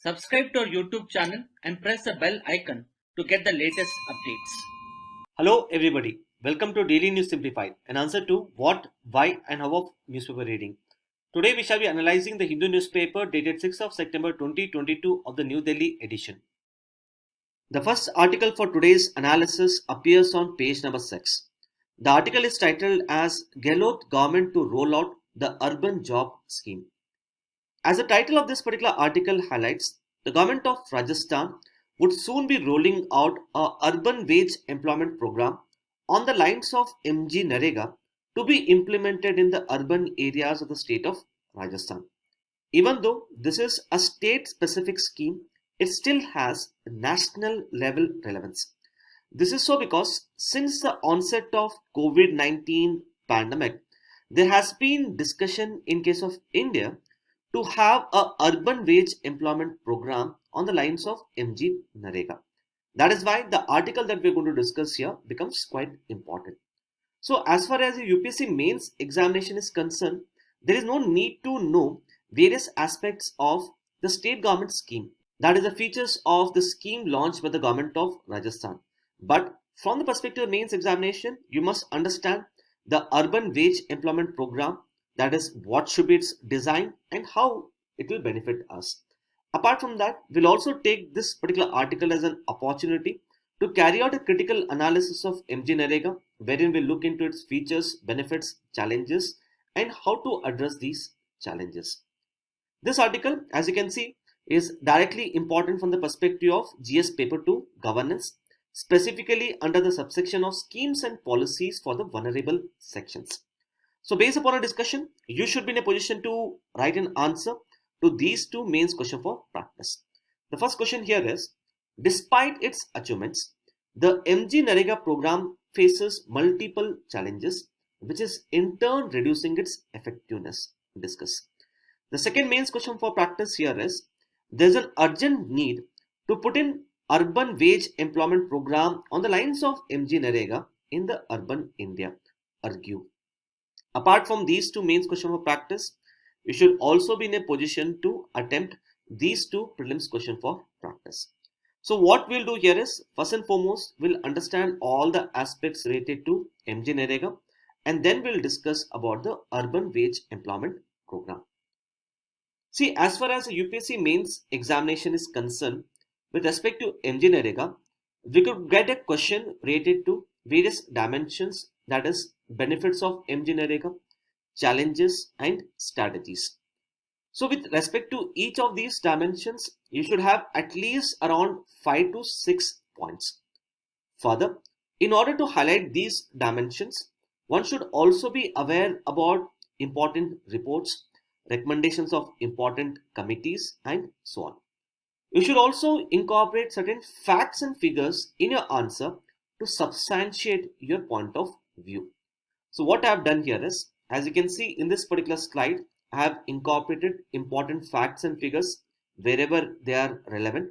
Subscribe to our YouTube channel and press the bell icon to get the latest updates. Hello everybody, welcome to Daily News Simplified, an answer to what, why and how of newspaper reading. Today we shall be analyzing the Hindu newspaper dated 6th of September 2022 of the New Delhi edition. The first article for today's analysis appears on page number 6. The article is titled as Gehlot Government to Roll Out the Urban Job Scheme. As the title of this particular article highlights, the government of Rajasthan would soon be rolling out a urban wage employment program on the lines of MG Narega to be implemented in the urban areas of the state of Rajasthan. Even though this is a state specific scheme, it still has national level relevance. This is so because since the onset of COVID-19 pandemic, there has been discussion in case of India to have a urban wage employment program on the lines of MG Narega. That is why the article that we're going to discuss here becomes quite important. So as far as the UPSC mains examination is concerned, there is no need to know various aspects of the state government scheme. That is the features of the scheme launched by the government of Rajasthan. But from the perspective of mains examination, you must understand the urban wage employment program. That is what should be its design and how it will benefit us. Apart from that, we'll also take this particular article as an opportunity to carry out a critical analysis of MG Narega, wherein we look into its features, benefits, challenges, and how to address these challenges. This article, as you can see, is directly important from the perspective of GS Paper 2 Governance, specifically under the subsection of Schemes and Policies for the Vulnerable Sections. So based upon a discussion, you should be in a position to write an answer to these two mains questions for practice. The first question here is, despite its achievements, the MG Narega program faces multiple challenges, which is in turn reducing its effectiveness. Discuss. The second mains question for practice here is, there is an urgent need to put in urban wage employment program on the lines of MG Narega in the urban India. Argue. Apart from these two mains questions for practice, you should also be in a position to attempt these two prelims questions for practice. So what we'll do here is, first and foremost, we'll understand all the aspects related to MG Narega, and then we'll discuss about the urban wage employment program. See, as far as the UPSC mains examination is concerned, with respect to MG Narega, we could get a question related to various dimensions, that is benefits of MG Narega, challenges and strategies. So with respect to each of these dimensions, you should have at least around 5 to 6 points. Further, in order to highlight these dimensions, one should also be aware about important reports, recommendations of important committees and so on. You should also incorporate certain facts and figures in your answer to substantiate your point of view. So what I have done here is, as you can see in this particular slide, I have incorporated important facts and figures wherever they are relevant.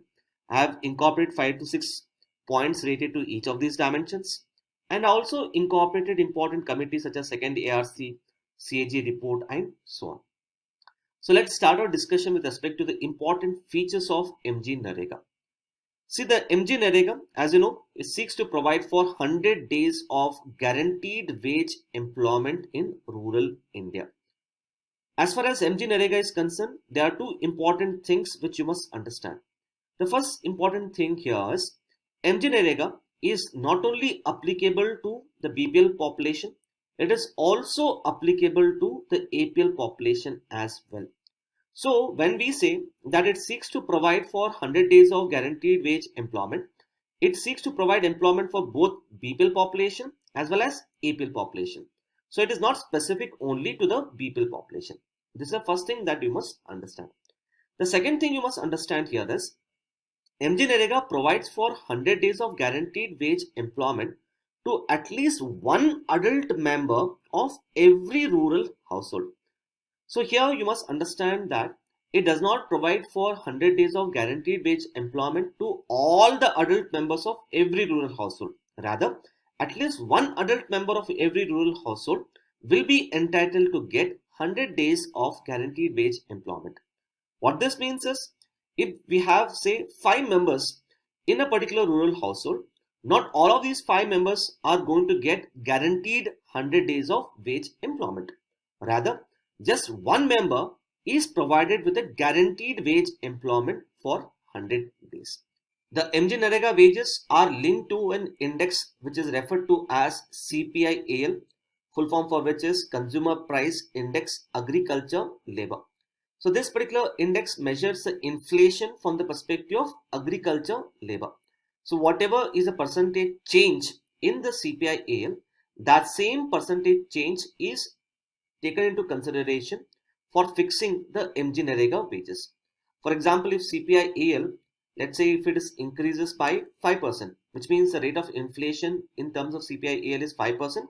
I have incorporated 5 to 6 points related to each of these dimensions, and also incorporated important committees such as second ARC, CAG report and so on. So let's start our discussion with respect to the important features of MG Narega. See, the MG Narega, as you know, it seeks to provide for 100 days of guaranteed wage employment in rural India. As far as MG Narega is concerned, there are two important things which you must understand. The first important thing here is, MG Narega is not only applicable to the BPL population, it is also applicable to the APL population as well. So when we say that it seeks to provide for 100 days of guaranteed wage employment, it seeks to provide employment for both BPL population as well as APL population. So it is not specific only to the BPL population. This is the first thing that you must understand. The second thing you must understand here is, MG Narega provides for 100 days of guaranteed wage employment to at least one adult member of every rural household. So here you must understand that it does not provide for 100 days of guaranteed wage employment to all the adult members of every rural household. Rather, at least one adult member of every rural household will be entitled to get 100 days of guaranteed wage employment. What this means is, if we have say 5 members in a particular rural household, not all of these 5 members are going to get guaranteed 100 days of wage employment. Rather, just one member is provided with a guaranteed wage employment for 100 days. The MG-Narega wages are linked to an index which is referred to as CPI-AL, full form for which is Consumer Price Index Agriculture Labor. So this particular index measures the inflation from the perspective of agriculture labor. So whatever is a percentage change in the CPI-AL, that same percentage change is taken into consideration for fixing the MG-Narega wages. For example, if CPI-AL, let's say if it is increases by 5%, which means the rate of inflation in terms of CPI-AL is 5%,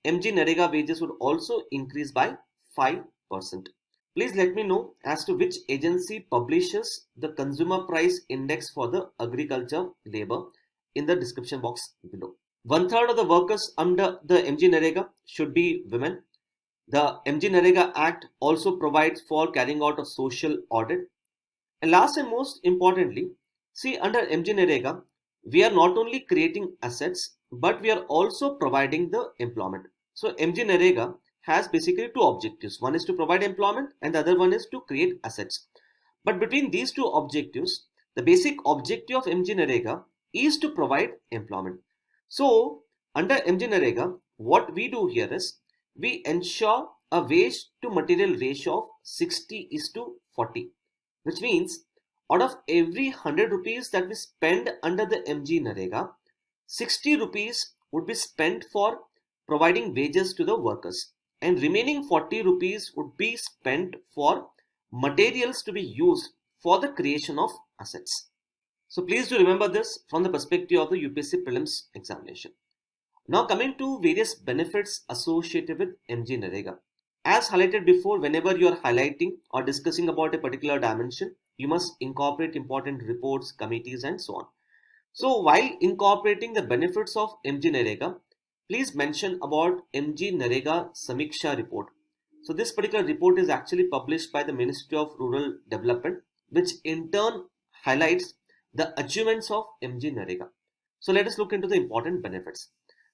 MG-Narega wages would also increase by 5%. Please let me know as to which agency publishes the consumer price index for the agriculture labor in the description box below. 1/3 of the workers under the MG-Narega should be women. The MG-Narega Act also provides for carrying out a social audit. And last and most importantly, see, under MG-Narega, we are not only creating assets, but we are also providing the employment. So MG-Narega has basically two objectives. One is to provide employment and the other one is to create assets. But between these two objectives, the basic objective of MG-Narega is to provide employment. So under MG-Narega, what we do here is we ensure a wage to material ratio of 60:40, which means out of every 100 rupees that we spend under the MG-Narega, 60 rupees would be spent for providing wages to the workers, and remaining 40 rupees would be spent for materials to be used for the creation of assets. So please do remember this from the perspective of the UPSC prelims examination. Now coming to various benefits associated with MG-Narega. As highlighted before, whenever you are highlighting or discussing about a particular dimension, you must incorporate important reports, committees and so on. So while incorporating the benefits of MG-Narega, please mention about MG-Narega Samiksha report. So this particular report is actually published by the Ministry of Rural Development, which in turn highlights the achievements of MG-Narega. So let us look into the important benefits.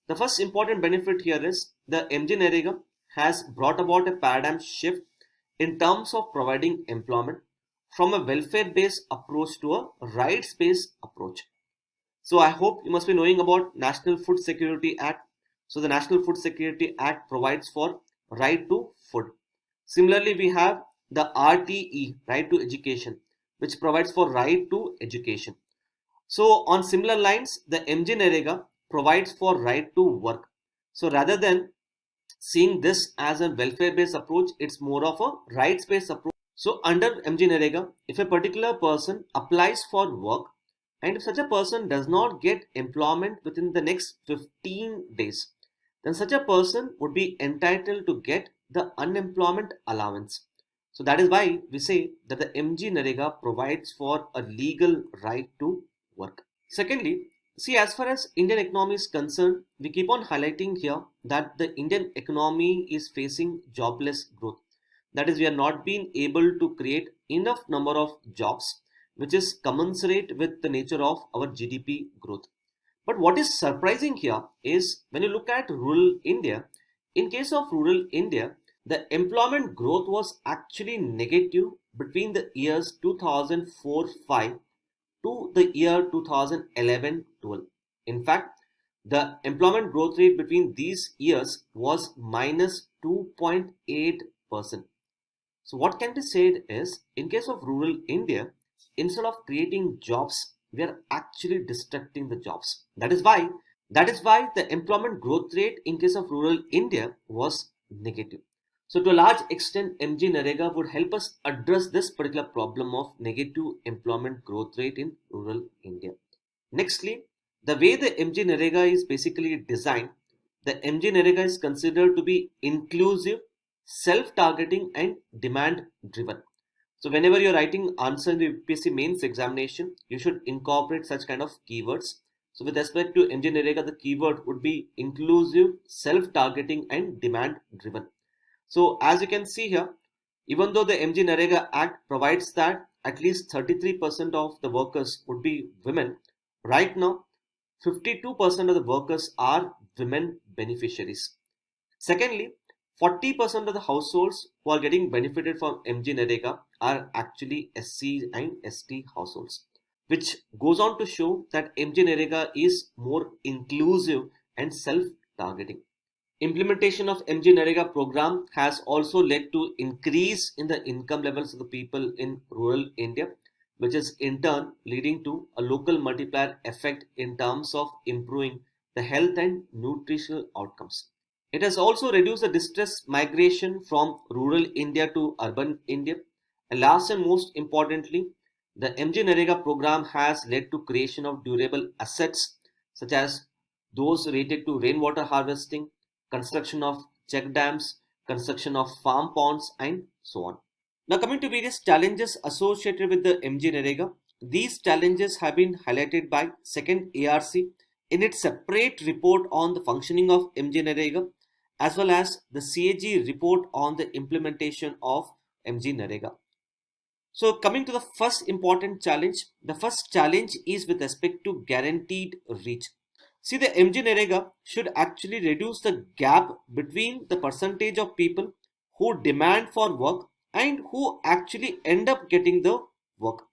The first important benefit here is the MG-Narega has brought about a paradigm shift in terms of providing employment from a welfare-based approach to a rights-based approach. So I hope you must be knowing about National Food Security Act. So the National Food Security Act provides for right to food. Similarly, we have the RTE, right to education, which provides for right to education. So on similar lines, the MG-Narega provides for right to work. So rather than seeing this as a welfare-based approach, it's more of a rights-based approach. So under MG-Narega, if a particular person applies for work and if such a person does not get employment within the next 15 days, then such a person would be entitled to get the unemployment allowance. So that is why we say that the MG-Narega provides for a legal right to work. Secondly, see, as far as Indian economy is concerned, we keep on highlighting here that the Indian economy is facing jobless growth. That is, we are not being able to create enough number of jobs, which is commensurate with the nature of our GDP growth. But what is surprising here is when you look at rural India, in case of rural India, the employment growth was actually negative between the years 2004-5 to the year 2011-12. In fact, the employment growth rate between these years was minus 2.8%. So what can be said is, in case of rural India, instead of creating jobs, we are actually destructing the jobs. That is why the employment growth rate in case of rural India was negative. So to a large extent, MG-Narega would help us address this particular problem of negative employment growth rate in rural India. Nextly, the way the MG-Narega is basically designed, the MG-Narega is considered to be inclusive, self-targeting and demand-driven. So whenever you're writing answer in the UPSC mains examination, you should incorporate such kind of keywords. So with respect to MG-Narega, the keyword would be inclusive, self-targeting and demand-driven. So as you can see here, even though the MG-Narega Act provides that at least 33% of the workers would be women, right now 52% of the workers are women beneficiaries. Secondly, 40% of the households who are getting benefited from MG Narega are actually SC and ST households, which goes on to show that MG Narega is more inclusive and self-targeting. Implementation of MG Narega program has also led to increase in the income levels of the people in rural India, which is in turn leading to a local multiplier effect in terms of improving the health and nutritional outcomes. It has also reduced the distress migration from rural India to urban India. And last and most importantly, the MG Narega program has led to creation of durable assets such as those related to rainwater harvesting, construction of check dams, construction of farm ponds, and so on. Now, coming to various challenges associated with the MG Narega, these challenges have been highlighted by second ARC in its separate report on the functioning of MG Narega, as well as the CAG report on the implementation of MG Narega. So, coming to the first important challenge, the first challenge is with respect to guaranteed reach. See, the MG Narega should actually reduce the gap between the percentage of people who demand for work and who actually end up getting the work.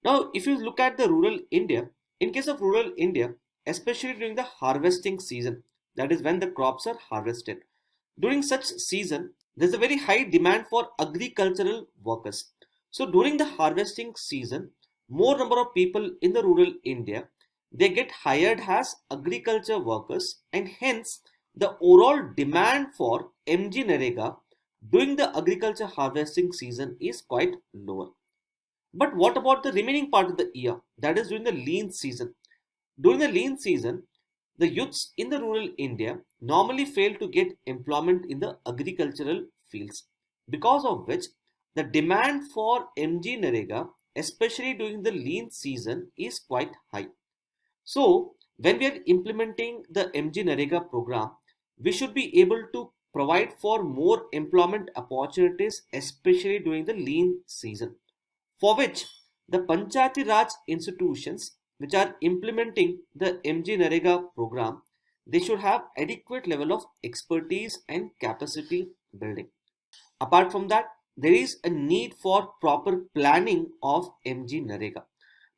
Now, if you look at the rural India, in case of rural India, especially during the harvesting season, that is when the crops are harvested. During such season, there's a very high demand for agricultural workers. So during the harvesting season, more number of people in the rural India, they get hired as agriculture workers, and hence the overall demand for MG Narega during the agriculture harvesting season is quite lower. But what about the remaining part of the year, that is during the lean season? During the lean season, the youths in the rural India normally fail to get employment in the agricultural fields, because of which the demand for MG Narega, especially during the lean season, is quite high. So, when we are implementing the MG Narega program, we should be able to provide for more employment opportunities, especially during the lean season, for which the Panchayati Raj institutions which are implementing the MG Narega program, they should have adequate level of expertise and capacity building. Apart from that, there is a need for proper planning of MG Narega.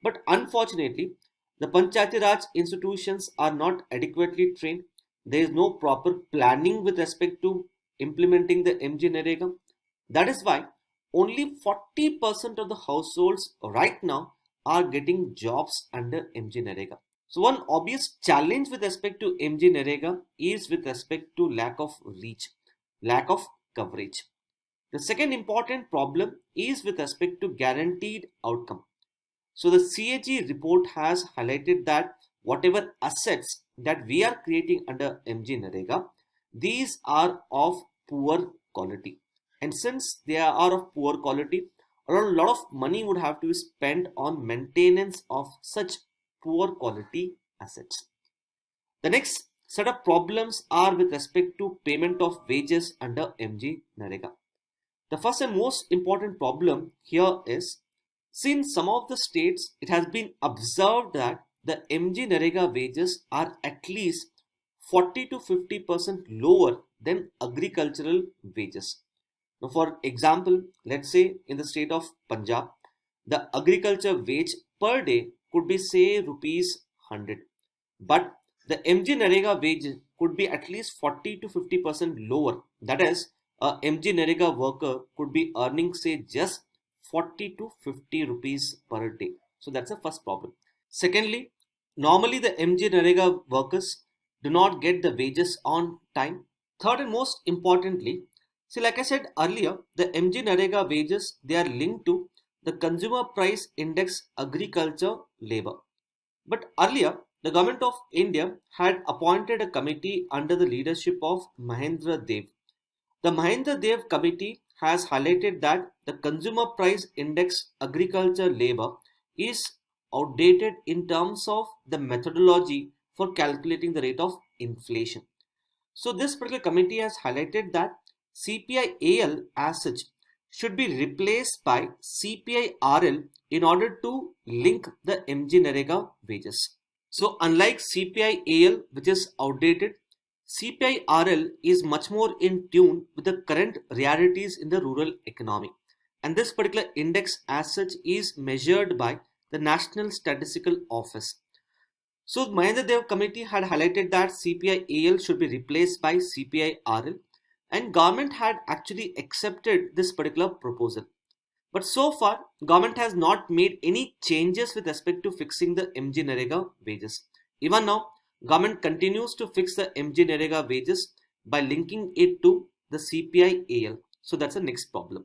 But unfortunately, the Panchayati Raj institutions are not adequately trained. There is no proper planning with respect to implementing the MG Narega. That is why only 40% of the households right now are getting jobs under MG Narega. So one obvious challenge with respect to MG Narega is with respect to lack of reach, lack of coverage. The second important problem is with respect to guaranteed outcome. So the CAG report has highlighted that whatever assets that we are creating under MG Narega, these are of poor quality. And since they are of poor quality, a lot of money would have to be spent on maintenance of such poor quality assets. The next set of problems are with respect to payment of wages under MG Narega. The first and most important problem here is, see, in some of the states, it has been observed that the MG Narega wages are at least 40 to 50% lower than agricultural wages. Now, for example, let's say in the state of Punjab, the agriculture wage per day could be say rupees 100, but the MG Narega wage could be at least 40 to 50% lower. That is, a MG Narega worker could be earning say just 40 to 50 rupees per day. So that's the first problem. Secondly, normally the MG Narega workers do not get the wages on time. Third and most importantly, see, like I said earlier, the MG Narega wages, they are linked to the consumer price index agriculture labor. But earlier, the government of India had appointed a committee under the leadership of Mahendra Dev. The Mahendra Dev committee has highlighted that the consumer price index agriculture labor is outdated in terms of the methodology for calculating the rate of inflation. So this particular committee has highlighted that CPI-AL as such should be replaced by CPI-RL in order to link the MG-Narega wages. So unlike CPI-AL, which is outdated, CPI-RL is much more in tune with the current realities in the rural economy. And this particular index as such is measured by the National Statistical Office. So Mahendra Dev committee had highlighted that CPI-AL should be replaced by CPI-RL, and government had actually accepted this particular proposal. But so far, government has not made any changes with respect to fixing the MG Narega wages. Even now, government continues to fix the MG Narega wages by linking it to the CPI-AL. So that's the next problem.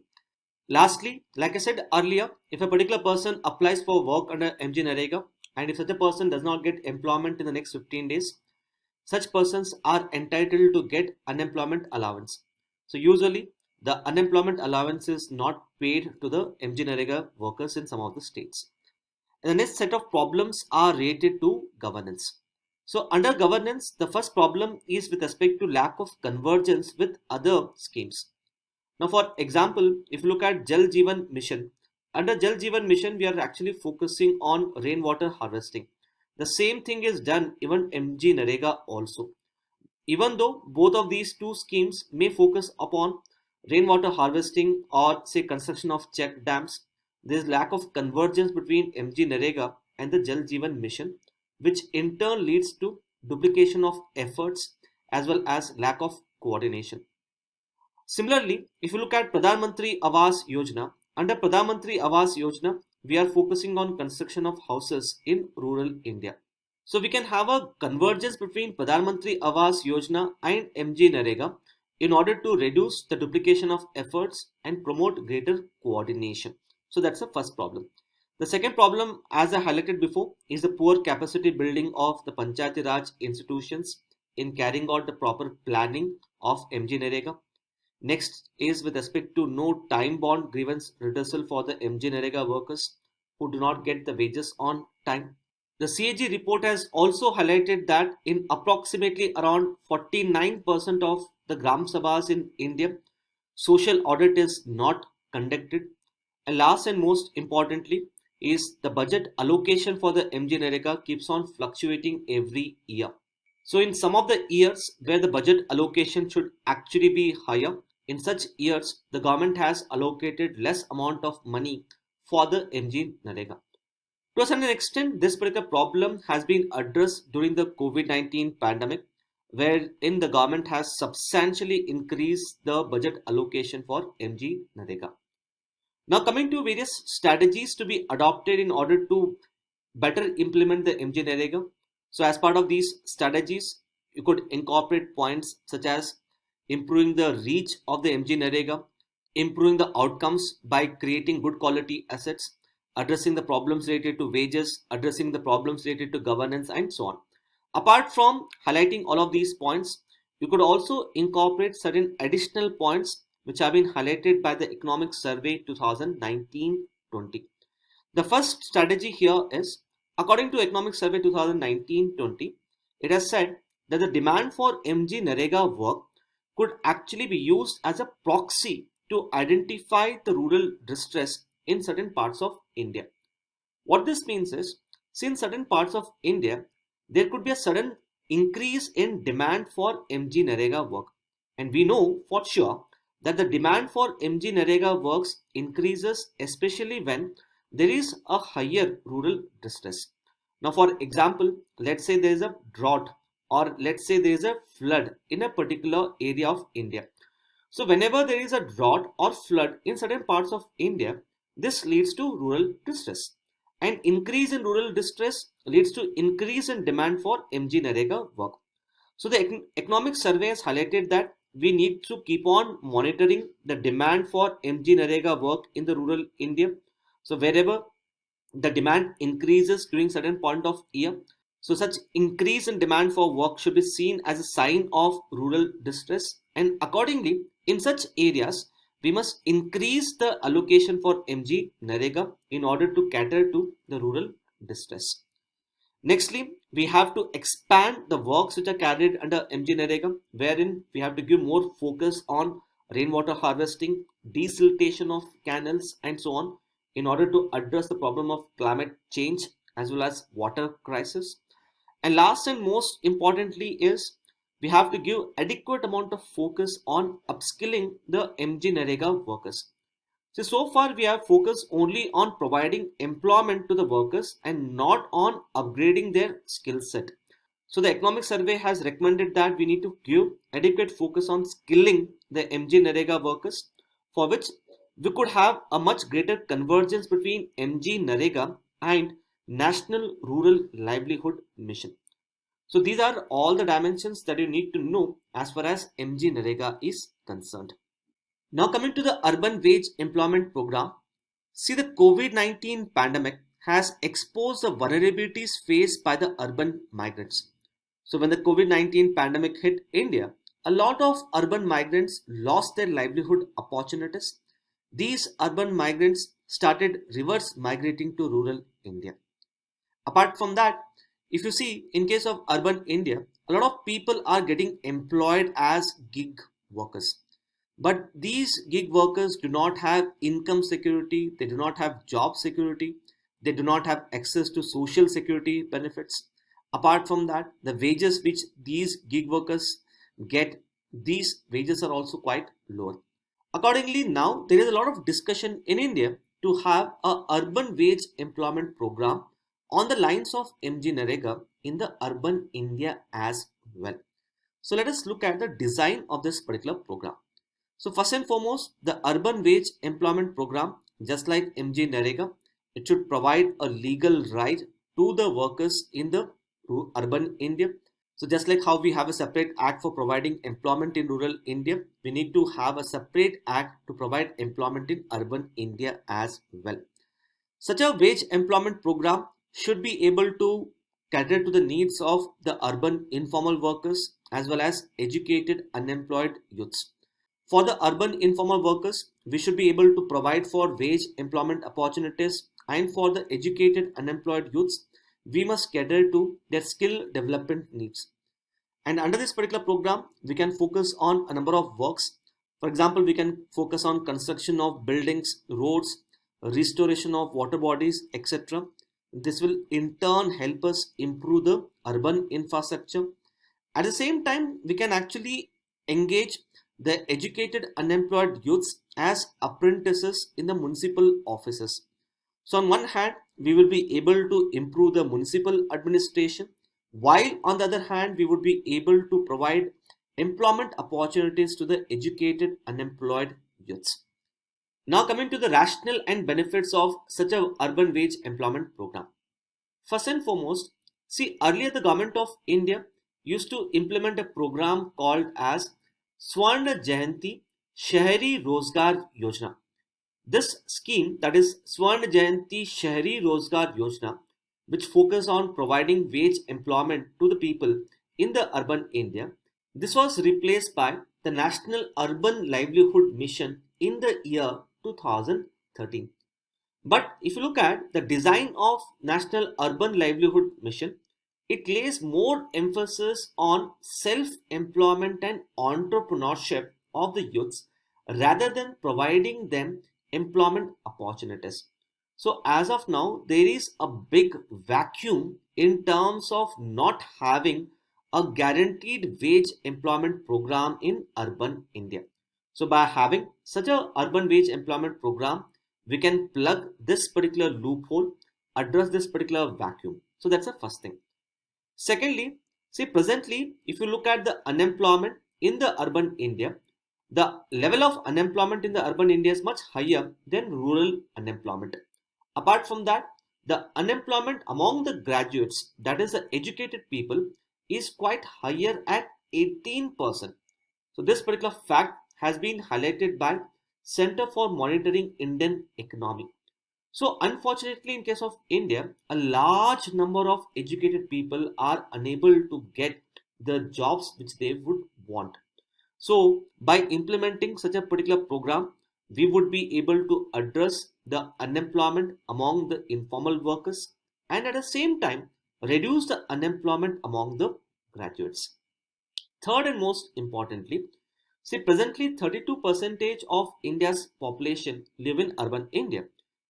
Lastly, like I said earlier, if a particular person applies for work under MG Narega, and if such a person does not get employment in the next 15 days, such persons are entitled to get unemployment allowance. So usually the unemployment allowance is not paid to the MG Narega workers in some of the states. And the next set of problems are related to governance. So under governance, the first problem is with respect to lack of convergence with other schemes. Now, for example, if you look at Jal Jeevan Mission, under Jal Jeevan Mission, we are actually focusing on rainwater harvesting. The same thing is done even MG Narega also. Even though both of these two schemes may focus upon rainwater harvesting or say construction of check dams, there is lack of convergence between MG Narega and the Jal Jeevan Mission, which in turn leads to duplication of efforts as well as lack of coordination. Similarly, if you look at Pradhan Mantri Awas Yojana, under Pradhan Mantri Awas Yojana, we are focusing on construction of houses in rural India. So we can have a convergence between Pradhan Mantri Awas Yojana and MG Narega in order to reduce the duplication of efforts and promote greater coordination. So that's the first problem. The second problem, as I highlighted before, is the poor capacity building of the Panchayati Raj institutions in carrying out the proper planning of MG Narega. Next is with respect to no time-bound grievance redressal for the MG Narega workers who do not get the wages on time. The CAG report has also highlighted that in approximately around 49% of the Gram Sabhas in India, social audit is not conducted. And last and most importantly is the budget allocation for the MG Narega keeps on fluctuating every year. So in some of the years where the budget allocation should actually be higher, in such years, the government has allocated less amount of money for the MG Narega. To a certain extent, this particular problem has been addressed during the COVID-19 pandemic, wherein the government has substantially increased the budget allocation for MG Narega. Now coming to various strategies to be adopted in order to better implement the MG Narega. So as part of these strategies, you could incorporate points such as improving the reach of the MG Narega, improving the outcomes by creating good quality assets, addressing the problems related to wages, addressing the problems related to governance, and so on. Apart from highlighting all of these points, you could also incorporate certain additional points which have been highlighted by the Economic Survey 2019-20. The first strategy here is, according to Economic Survey 2019-20, it has said that the demand for MG Narega work could actually be used as a proxy to identify the rural distress in certain parts of India. What this means is, since certain parts of India, there could be a sudden increase in demand for MG Narega work. And we know for sure that the demand for MG Narega works increases especially when there is a higher rural distress. Now, for example, let's say there is a drought, or let's say there is a flood in a particular area of India. So whenever there is a drought or flood in certain parts of India, this leads to rural distress. And increase in rural distress leads to increase in demand for MG Narega work. So the economic survey has highlighted that we need to keep on monitoring the demand for MG Narega work in the rural India. So wherever the demand increases during certain point of year, so such increase in demand for work should be seen as a sign of rural distress, and accordingly in such areas we must increase the allocation for MG Narega in order to cater to the rural distress. Nextly, we have to expand the works which are carried under MG Narega, wherein we have to give more focus on rainwater harvesting, desiltation of canals, and so on, in order to address the problem of climate change as well as water crisis. And last and most importantly is we have to give adequate amount of focus on upskilling the MG Narega workers. So far we have focused only on providing employment to the workers and not on upgrading their skill set. So the economic survey has recommended that we need to give adequate focus on skilling the MG Narega workers, for which we could have a much greater convergence between MG Narega and National Rural Livelihood Mission. So these are all the dimensions that you need to know as far as MG Narega is concerned. Now coming to the Urban Wage Employment Program, see, the COVID-19 pandemic has exposed the vulnerabilities faced by the urban migrants. So when the COVID-19 pandemic hit India, a lot of urban migrants lost their livelihood opportunities. These urban migrants started reverse migrating to rural India. Apart from that, if you see, in case of urban India, a lot of people are getting employed as gig workers. But these gig workers do not have income security, they do not have job security, they do not have access to social security benefits. Apart from that, the wages which these gig workers get, these wages are also quite lower. Accordingly, now there is a lot of discussion in India to have a urban wage employment program on the lines of MG Narega in the urban India as well. So let us look at the design of this particular program. So first and foremost, the urban wage employment program, just like MG Narega, it should provide a legal right to the workers in the urban India. So just like how we have a separate act for providing employment in rural India, we need to have a separate act to provide employment in urban India as well. Such a wage employment program should be able to cater to the needs of the urban informal workers as well as educated unemployed youths. For the urban informal workers, we should be able to provide for wage employment opportunities, and for the educated unemployed youths, we must cater to their skill development needs. And under this particular program, we can focus on a number of works. For example, we can focus on construction of buildings, roads, restoration of water bodies, etc. This will in turn help us improve the urban infrastructure. At the same time, we can actually engage the educated unemployed youths as apprentices in the municipal offices. So on one hand, we will be able to improve the municipal administration, while on the other hand, we would be able to provide employment opportunities to the educated unemployed youths. Now coming to the rationale and benefits of such a urban wage employment program. First and foremost, see, earlier the government of India used to implement a program called as Swarna Jayanti Shahari Rozgar Yojana. This scheme, that is Swarna Jayanti Shahari Rozgar Yojana, which focus on providing wage employment to the people in the urban India, this was replaced by the National Urban Livelihood Mission in the year 2013. But if you look at the design of National Urban Livelihood Mission, it lays more emphasis on self-employment and entrepreneurship of the youths rather than providing them employment opportunities. So as of now, there is a big vacuum in terms of not having a guaranteed wage employment program in urban India. So by having such a urban wage employment program, we can plug this particular loophole, address this particular vacuum. So that's the first thing. Secondly, see, presently, if you look at the unemployment in the urban India, the level of unemployment in the urban India is much higher than rural unemployment. Apart from that, the unemployment among the graduates, that is the educated people, is quite higher at 18%. So this particular fact has been highlighted by Center for Monitoring Indian Economy. So unfortunately, in case of India, a large number of educated people are unable to get the jobs which they would want. So by implementing such a particular program, we would be able to address the unemployment among the informal workers and at the same time reduce the unemployment among the graduates. Third and most importantly, See, presently 32% of India's population live in urban India.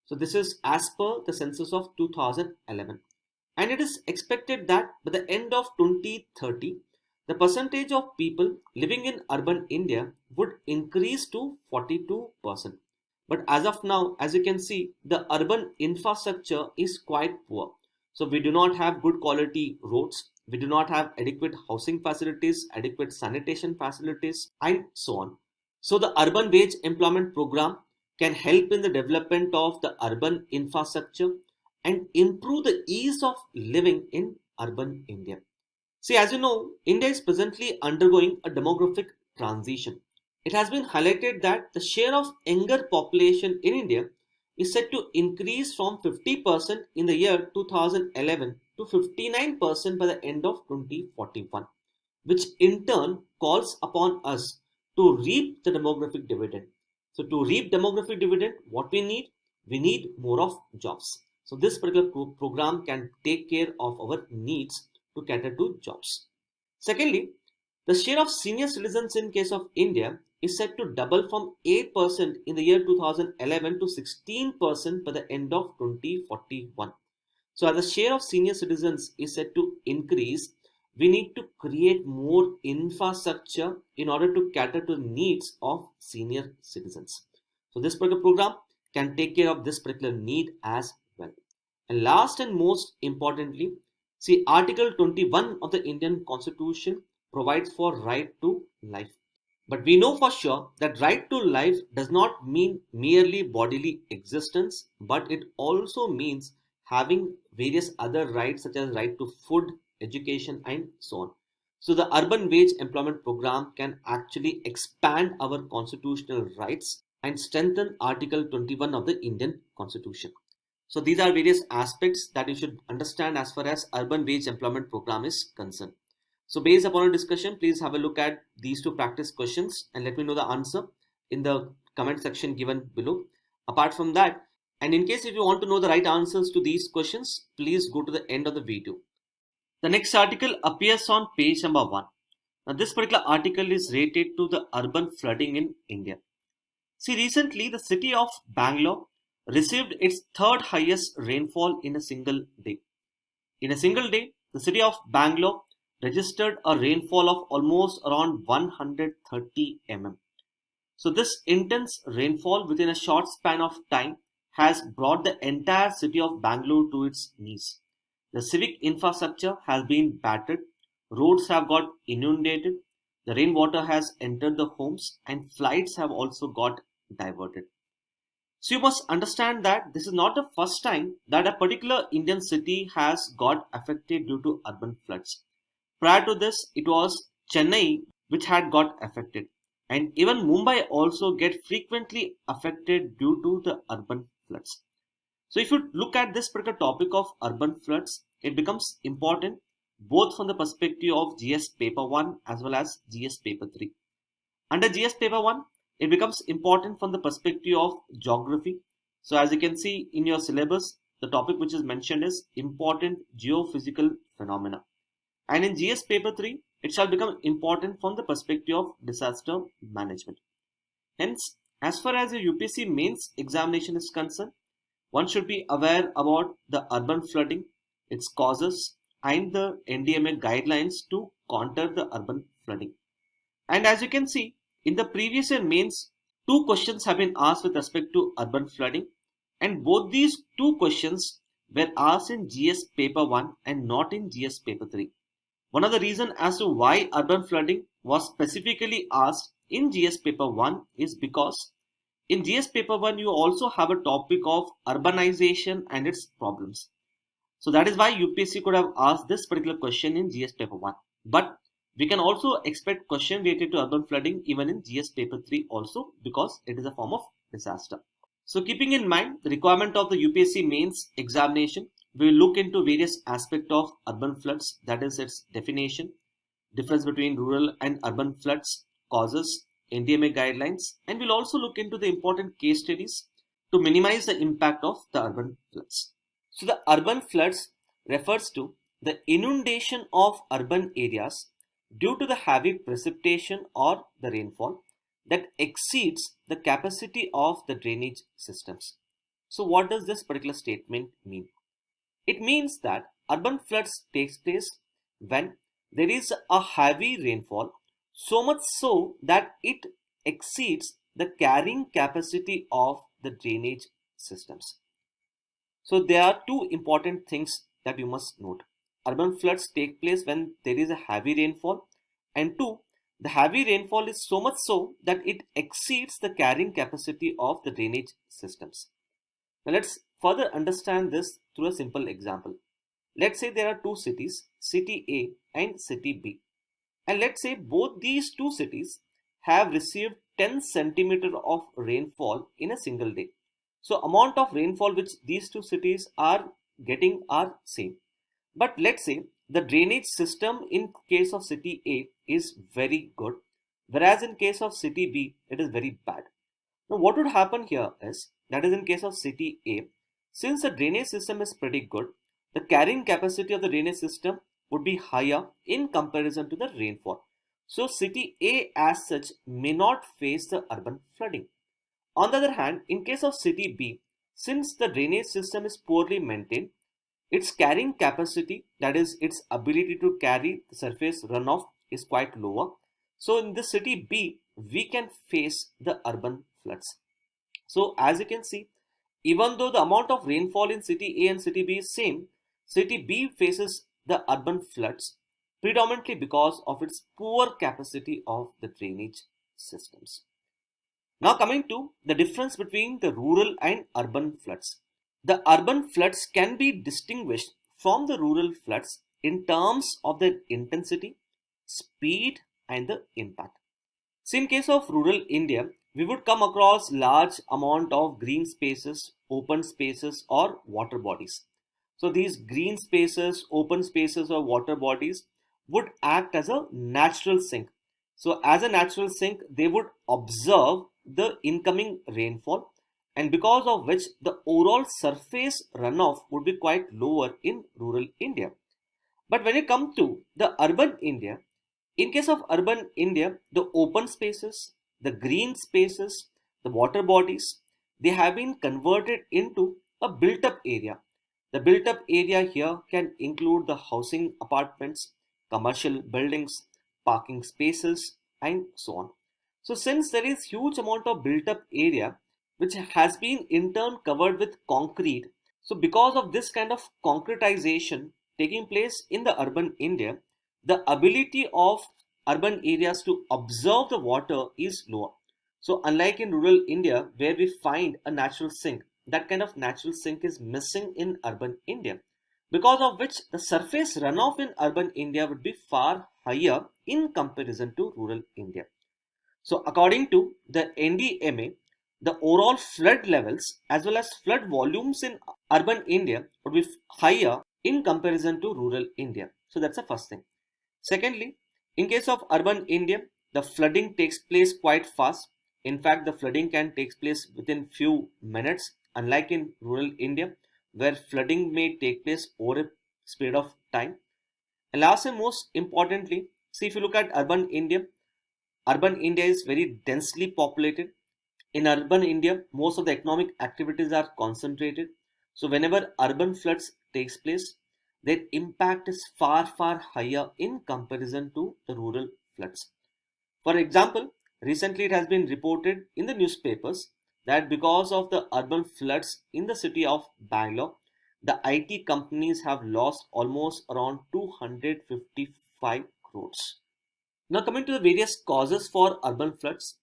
So this is as per the census of 2011. And it is expected that by the end of 2030, the percentage of people living in urban India would increase to 42%. But as of now, as you can see, the urban infrastructure is quite poor. So we do not have good quality roads, we do not have adequate housing facilities, adequate sanitation facilities, and so on. So the urban wage employment program can help in the development of the urban infrastructure and improve the ease of living in urban India. See, as you know, India is presently undergoing a demographic transition. It has been highlighted that the share of younger population in India is set to increase from 50% in the year 2011 to 59% by the end of 2041, which in turn calls upon us to reap the demographic dividend. So to reap demographic dividend, what we need? We need more of jobs. So this particular program can take care of our needs to cater to jobs. Secondly, the share of senior citizens in case of India is set to double from 8% in the year 2011 to 16% by the end of 2041. So as the share of senior citizens is set to increase, we need to create more infrastructure in order to cater to the needs of senior citizens. So this particular program can take care of this particular need as well. And last and most importantly, see, Article 21 of the Indian Constitution provides for right to life. But we know for sure that right to life does not mean merely bodily existence, but it also means having various other rights such as right to food, education, and so on. So the urban wage employment program can actually expand our constitutional rights and strengthen Article 21 of the Indian Constitution. So these are various aspects that you should understand as far as urban wage employment program is concerned. So based upon our discussion, please have a look at these two practice questions and let me know the answer in the comment section given below. Apart from that, and in case if you want to know the right answers to these questions, please go to the end of the video. The next article appears on page number 1. Now this particular article is related to the urban flooding in India. See, recently the city of Bangalore received its third highest rainfall in a single day. In a single day, the city of Bangalore registered a rainfall of almost around 130 mm. So this intense rainfall within a short span of time has brought the entire city of Bangalore to its knees. The civic infrastructure has been battered, roads have got inundated, the rainwater has entered the homes, and flights have also got diverted. So you must understand that this is not the first time that a particular Indian city has got affected due to urban floods. Prior to this, it was Chennai which had got affected, and even Mumbai also get frequently affected due to the urban floods. So if you look at this particular topic of urban floods, it becomes important both from the perspective of GS paper 1 as well as GS paper 3. Under GS paper 1, it becomes important from the perspective of geography. So as you can see in your syllabus, the topic which is mentioned is important geophysical phenomena. And in GS paper 3, it shall become important from the perspective of disaster management. Hence, as far as the UPSC mains examination is concerned, one should be aware about the urban flooding, its causes, and the NDMA guidelines to counter the urban flooding. And as you can see, in the previous year mains, two questions have been asked with respect to urban flooding, and both these two questions were asked in GS paper 1 and not in GS paper 3. One of the reasons as to why urban flooding was specifically asked in GS paper 1 is because in GS paper 1 you also have a topic of urbanization and its problems. So that is why UPSC could have asked this particular question in GS paper 1. But we can also expect question related to urban flooding even in GS paper 3 also, because it is a form of disaster. So keeping in mind the requirement of the UPSC mains examination, we will look into various aspects of urban floods, that is its definition, difference between rural and urban floods, causes, NDMA guidelines, and we'll also look into the important case studies to minimize the impact of the urban floods. So the urban floods refers to the inundation of urban areas due to the heavy precipitation or the rainfall that exceeds the capacity of the drainage systems. So what does this particular statement mean? It means that urban floods takes place when there is a heavy rainfall, so much so that it exceeds the carrying capacity of the drainage systems. So there are two important things that you must note. Urban floods take place when there is a heavy rainfall, and two, the heavy rainfall is so much so that it exceeds the carrying capacity of the drainage systems. Now let's further understand this through a simple example. Let's say there are two cities, city A and city B. And let's say both these two cities have received 10 centimeter of rainfall in a single day. So amount of rainfall which these two cities are getting are same. But let's say the drainage system in case of city A is very good, whereas in case of city B it is very bad. Now what would happen here is, that is in case of city A, since the drainage system is pretty good, the carrying capacity of the drainage system would be higher in comparison to the rainfall. So city A as such may not face the urban flooding. On the other hand, in case of city B, since the drainage system is poorly maintained, its carrying capacity, that is its ability to carry the surface runoff, is quite lower. So in the city B, we can face the urban floods. So as you can see, even though the amount of rainfall in city A and city B is same, city B faces the urban floods predominantly because of its poor capacity of the drainage systems. Now coming to the difference between the rural and urban floods. The urban floods can be distinguished from the rural floods in terms of their intensity, speed and the impact. So in case of rural India, we would come across large amount of green spaces, open spaces or water bodies. So these green spaces, open spaces or water bodies would act as a natural sink. So as a natural sink, they would observe the incoming rainfall, and because of which the overall surface runoff would be quite lower in rural India. But when you come to the urban India, in case of urban India, the open spaces, the green spaces, the water bodies, they have been converted into a built up area. The built up area here can include the housing apartments, commercial buildings, parking spaces and so on. So since there is huge amount of built up area which has been in turn covered with concrete, so because of this kind of concretization taking place in the urban India, the ability of urban areas to absorb the water is lower. So unlike in rural India where we find a natural sink, that kind of natural sink is missing in urban India, because of which the surface runoff in urban India would be far higher in comparison to rural India. So according to the NDMA, the overall flood levels as well as flood volumes in urban India would be higher in comparison to rural India. So that's the first thing. Secondly, in case of urban India, the flooding takes place quite fast. In fact, the flooding can take place within few minutes, unlike in rural India, where flooding may take place over a period of time. And last and most importantly, see, if you look at urban India is very densely populated. In urban India, most of the economic activities are concentrated. So whenever urban floods takes place, their impact is far higher in comparison to the rural floods. For example, recently it has been reported in the newspapers that because of the urban floods in the city of Bangalore, the IT companies have lost almost around 255 crores. Now coming to the various causes for urban floods.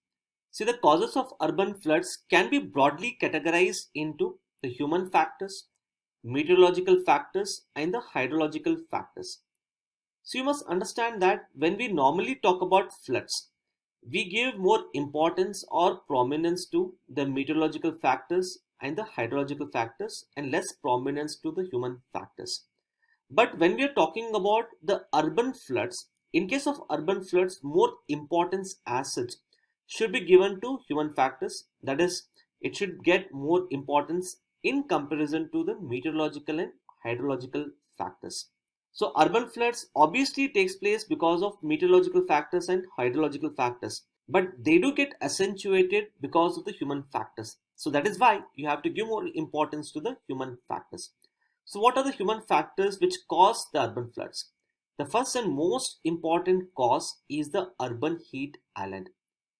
See, the causes of urban floods can be broadly categorized into the human factors, meteorological factors and the hydrological factors. So you must understand that when we normally talk about floods, we give more importance or prominence to the meteorological factors and the hydrological factors and less prominence to the human factors. But when we are talking about the urban floods, in case of urban floods, more importance as such should be given to human factors. That is, it should get more importance in comparison to the meteorological and hydrological factors. So urban floods obviously takes place because of meteorological factors and hydrological factors. but they do get accentuated because of the human factors. So that is why you have to give more importance to the human factors. So what are the human factors which cause the urban floods? The first and most important cause is the urban heat island.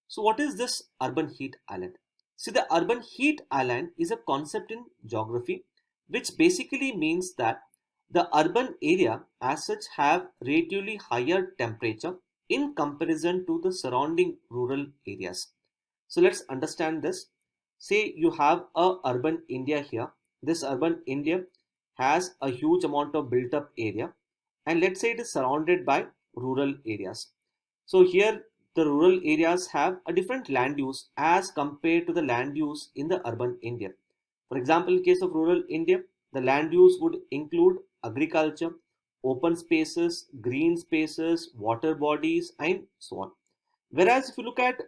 So what is this urban heat island? See, the urban heat island is a concept in geography which basically means that the urban area as such have relatively higher temperature in comparison to the surrounding rural areas. So let's understand this. Say you have a urban India here. This urban India has a huge amount of built up area, and let's say it is surrounded by rural areas. So here the rural areas have a different land use as compared to the land use in the urban India. For example, in case of rural India, the land use would include agriculture, open spaces, green spaces, water bodies, and so on. Whereas if you look at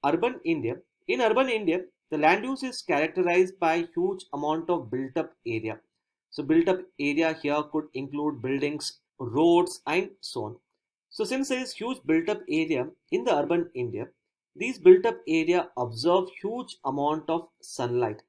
urban India, in urban India, the land use is characterized by huge amount of built up area. So built up area here could include buildings, roads, and so on. So since there is huge built up area in the urban India, these built up area absorb huge amount of sunlight.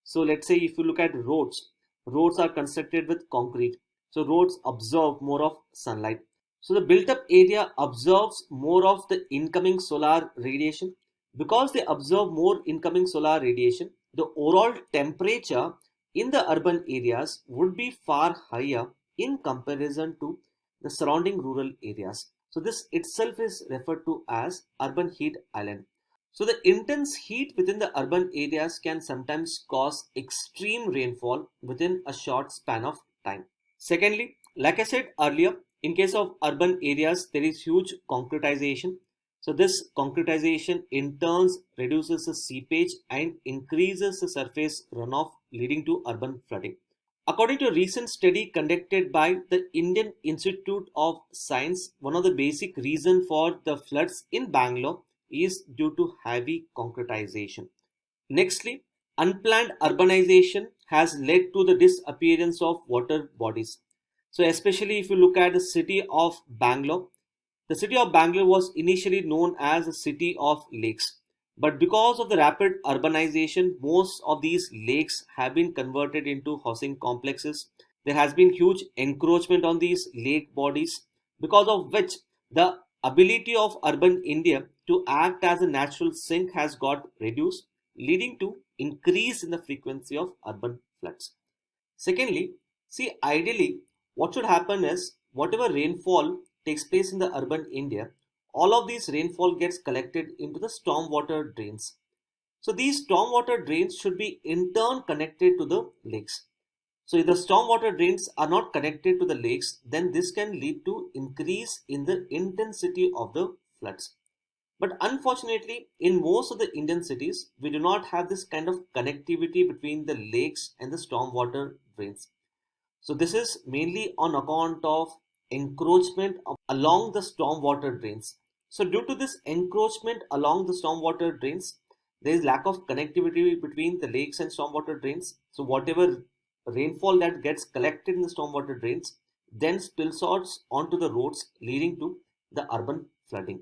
So let's say if you look at roads, roads are constructed with concrete. So roads absorb more of sunlight. So the built up area absorbs more of the incoming solar radiation. Because they absorb more incoming solar radiation, the overall temperature in the urban areas would be far higher in comparison to the surrounding rural areas. So this itself is referred to as urban heat island. So the intense heat within the urban areas can sometimes cause extreme rainfall within a short span of time. Secondly, like I said earlier, in case of urban areas, there is huge concretization. So this concretization in turn reduces the seepage and increases the surface runoff, leading to urban flooding. According to a recent study conducted by the Indian Institute of Science, one of the basic reasons for the floods in Bangalore is due to heavy concretization. Nextly, unplanned urbanization has led to the disappearance of water bodies. So especially if you look at the city of Bangalore, the city of Bangalore was initially known as a city of lakes. But because of the rapid urbanization, most of these lakes have been converted into housing complexes. There has been huge encroachment on these lake bodies, because of which the ability of urban India to act as a natural sink has got reduced, leading to increase in the frequency of urban floods. Secondly, see, ideally, what should happen is whatever rainfall takes place in the urban India, all of these rainfall gets collected into the stormwater drains. So these stormwater drains should be in turn connected to the lakes. So if the stormwater drains are not connected to the lakes, then this can lead to increase in the intensity of the floods. But unfortunately, in most of the Indian cities, we do not have this kind of connectivity between the lakes and the stormwater drains. So this is mainly on account of encroachment along the stormwater drains. So due to this encroachment along the stormwater drains, there is lack of connectivity between the lakes and stormwater drains. So whatever rainfall that gets collected in the stormwater drains then spills out onto the roads, leading to the urban flooding.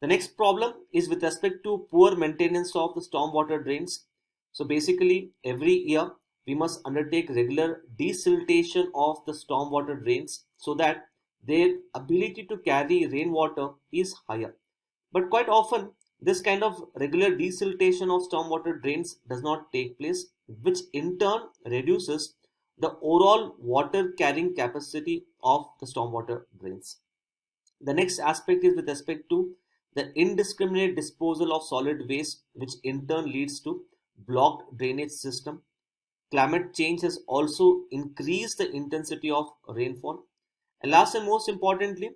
The next problem is with respect to poor maintenance of the stormwater drains. So basically, every year we must undertake regular desiltation of the stormwater drains so that their ability to carry rainwater is higher. But quite often, this kind of regular desiltation of stormwater drains does not take place, which in turn reduces the overall water carrying capacity of the stormwater drains. The next aspect is with respect to the indiscriminate disposal of solid waste, which in turn leads to blocked drainage system. Climate change has also increased the intensity of rainfall. And last and most importantly,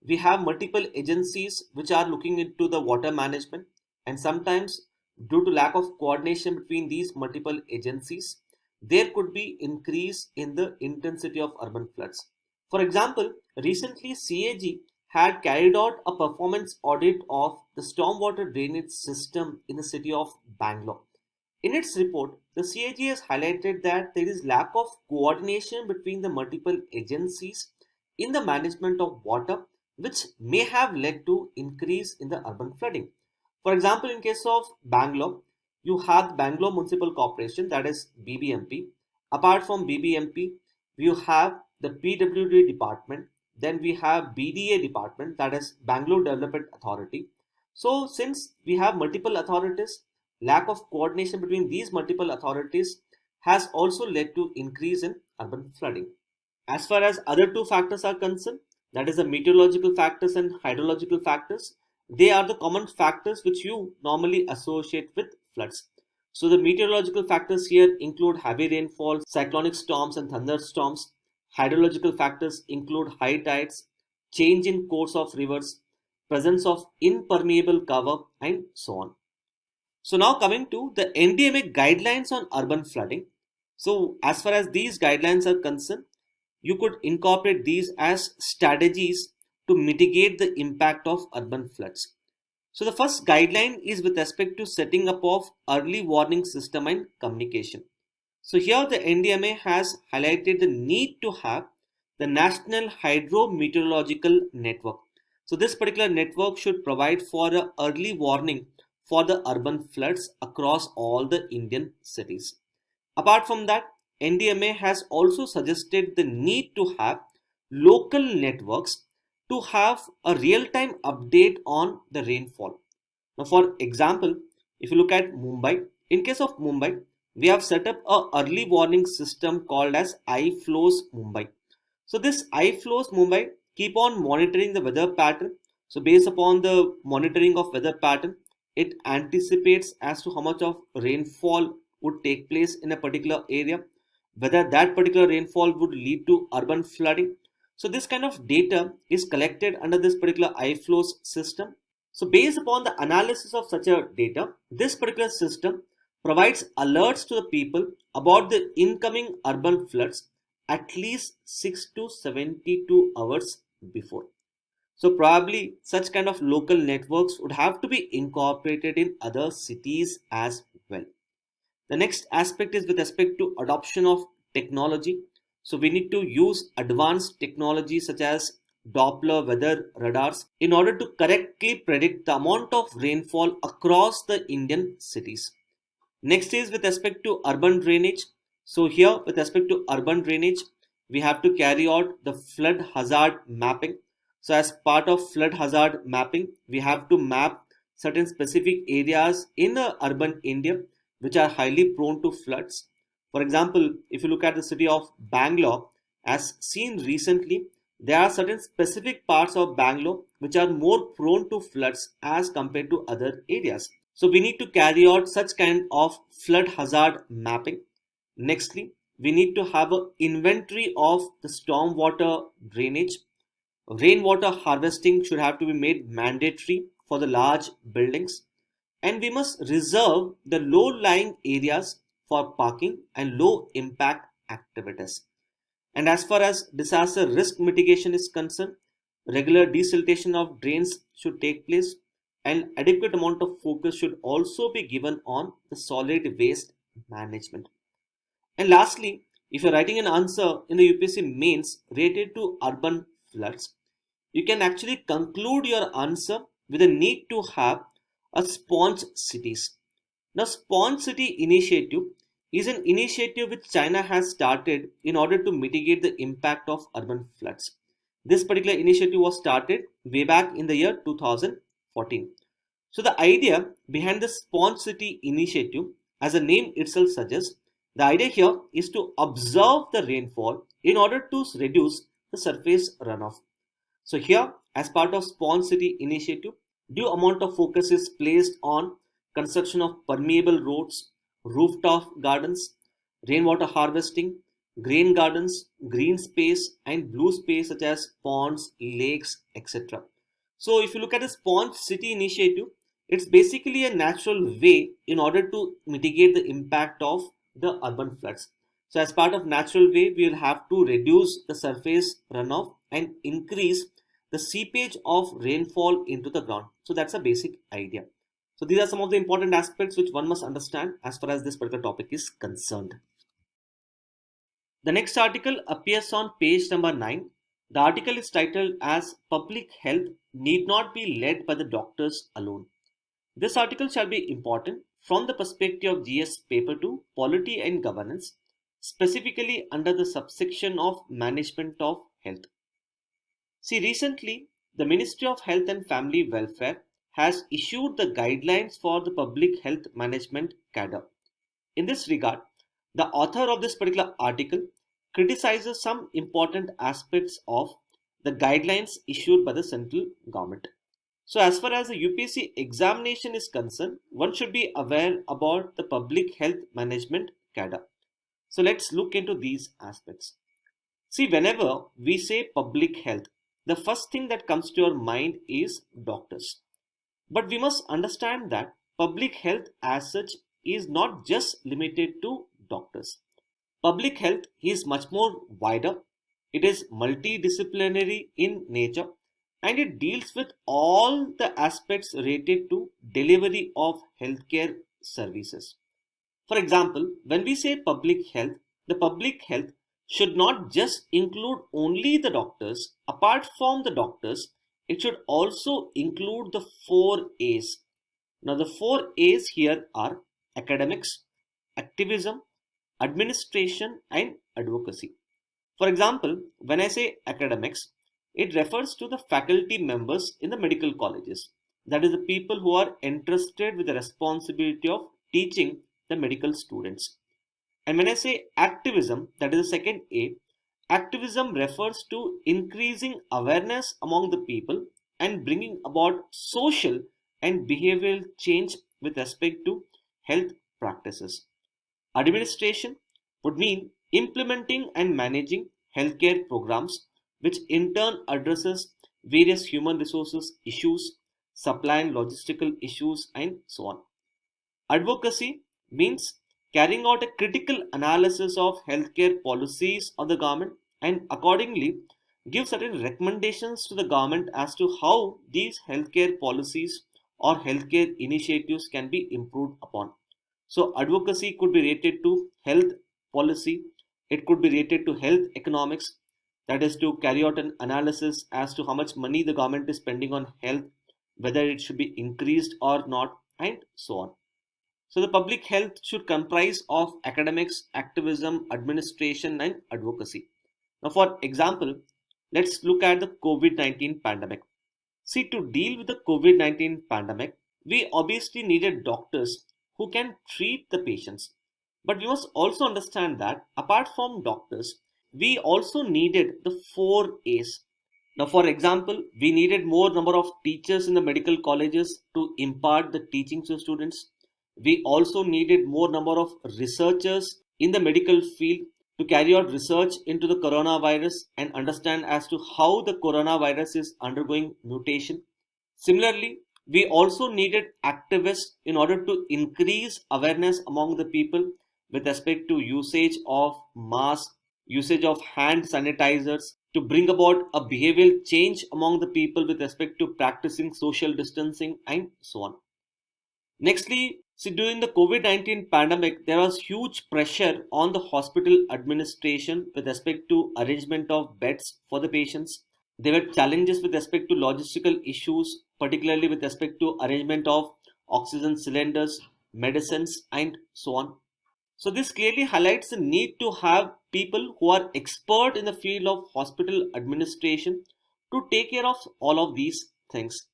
we have multiple agencies which are looking into the water management, and sometimes due to lack of coordination between these multiple agencies, there could be increase in the intensity of urban floods. For example, recently CAG had carried out a performance audit of the stormwater drainage system in the city of Bangalore. In its report, the CAG has highlighted that there is lack of coordination between the multiple agencies in the management of water, which may have led to increase in the urban flooding. For example, in case of Bangalore, you have Bangalore Municipal Corporation, that is BBMP. Apart from BBMP, you have the PWD department. Then we have BDA department, that is Bangalore Development Authority. So since we have multiple authorities, lack of coordination between these multiple authorities has also led to increase in urban flooding. As far as other two factors are concerned, that is the meteorological factors and hydrological factors, they are the common factors which you normally associate with floods. So the meteorological factors here include heavy rainfall, cyclonic storms and thunderstorms. Hydrological factors include high tides, change in course of rivers, presence of impermeable cover, and so on. So now coming to the NDMA guidelines on urban flooding. So as far as these guidelines are concerned, you could incorporate these as strategies to mitigate the impact of urban floods. So the first guideline is with respect to setting up of early warning system and communication. So here the NDMA has highlighted the need to have the National Hydrometeorological Network. So this particular network should provide for a early warning for the urban floods across all the Indian cities. Apart from that, NDMA has also suggested the need to have local networks to have a real-time update on the rainfall. Now, for example, if you look at Mumbai, in case of Mumbai, we have set up a early warning system called as iFlows Mumbai. So this iFlows Mumbai keep on monitoring the weather pattern. So based upon the monitoring of weather pattern, it anticipates as to how much of rainfall would take place in a particular area, whether that particular rainfall would lead to urban flooding. So this kind of data is collected under this particular iFlows system. So based upon the analysis of such a data, this particular system provides alerts to the people about the incoming urban floods at least 6 to 72 hours before. So probably such kind of local networks would have to be incorporated in other cities as well. The next aspect is with respect to adoption of technology. So we need to use advanced technology such as Doppler weather radars in order to correctly predict the amount of rainfall across the Indian cities. Next is with respect to urban drainage. So here with respect to urban drainage, we have to carry out the flood hazard mapping. So as part of flood hazard mapping, we have to map certain specific areas in urban India which are highly prone to floods. For example, if you look at the city of Bangalore, as seen recently, there are certain specific parts of Bangalore which are more prone to floods as compared to other areas. So we need to carry out such kind of flood hazard mapping. Nextly, we need to have an inventory of the stormwater drainage. Rainwater harvesting should have to be made mandatory for the large buildings. And we must reserve the low-lying areas for parking and low-impact activities. And as far as disaster risk mitigation is concerned, regular desiltation of drains should take place and adequate amount of focus should also be given on the solid waste management. And lastly, if you're writing an answer in the UPSC mains related to urban floods, you can actually conclude your answer with a need to have a sponge cities. Now, sponge city initiative is an initiative which China has started in order to mitigate the impact of urban floods. This particular initiative was started way back in the year 2014. So the idea behind the Sponge City initiative, as the name itself suggests, the idea here is to observe the rainfall in order to reduce the surface runoff. So here, as part of Sponge City initiative, due amount of focus is placed on construction of permeable roads, rooftop gardens, rainwater harvesting, grain gardens, green space, and blue space such as ponds, lakes, etc. So if you look at the Sponge City initiative, it's basically a natural way in order to mitigate the impact of the urban floods. So as part of natural way, we will have to reduce the surface runoff and increase the seepage of rainfall into the ground. So that's a basic idea. So these are some of the important aspects which one must understand as far as this particular topic is concerned. The next article appears on page number 9. The article is titled as Public Health Need Not Be Led by the Doctors Alone. This article shall be important from the perspective of GS Paper 2 Polity and Governance, specifically under the subsection of Management of Health. See, recently, the Ministry of Health and Family Welfare has issued the guidelines for the public health management cadre. In this regard, the author of this particular article criticizes some important aspects of the guidelines issued by the central government. So as far as the UPSC examination is concerned, one should be aware about the public health management cadre. So let's look into these aspects. See, whenever we say public health, the first thing that comes to your mind is doctors. But we must understand that public health as such is not just limited to doctors. Public health is much more wider. It is multidisciplinary in nature and it deals with all the aspects related to delivery of healthcare services. For example, when we say public health, the public health should not just include only the doctors. Apart from the doctors, it should also include the 4 A's. Now the 4 A's here are academics, activism, administration and advocacy. For example, when I say academics, it refers to the faculty members in the medical colleges. That is the people who are entrusted with the responsibility of teaching the medical students. And when I say activism, that is the second A, activism refers to increasing awareness among the people and bringing about social and behavioral change with respect to health practices. Administration would mean implementing and managing healthcare programs, which in turn addresses various human resources issues, supply and logistical issues, and so on. Advocacy means carrying out a critical analysis of healthcare policies of the government and accordingly give certain recommendations to the government as to how these healthcare policies or healthcare initiatives can be improved upon. So advocacy could be related to health policy, it could be related to health economics, that is to carry out an analysis as to how much money the government is spending on health, whether it should be increased or not, and so on. So the public health should comprise of academics, activism, administration and advocacy. Now for example, let's look at the COVID-19 pandemic. See, to deal with the COVID-19 pandemic, we obviously needed doctors who can treat the patients. But we must also understand that apart from doctors, we also needed the 4 A's. Now, for example, we needed more number of teachers in the medical colleges to impart the teachings to students. We also needed more number of researchers in the medical field to carry out research into the coronavirus and understand as to how the coronavirus is undergoing mutation. Similarly, we also needed activists in order to increase awareness among the people with respect to usage of masks, usage of hand sanitizers, to bring about a behavioral change among the people with respect to practicing social distancing and so on. Nextly, see, during the COVID-19 pandemic, there was huge pressure on the hospital administration with respect to arrangement of beds for the patients. There were challenges with respect to logistical issues, particularly with respect to arrangement of oxygen cylinders, medicines, and so on. So this clearly highlights the need to have people who are expert in the field of hospital administration to take care of all of these things.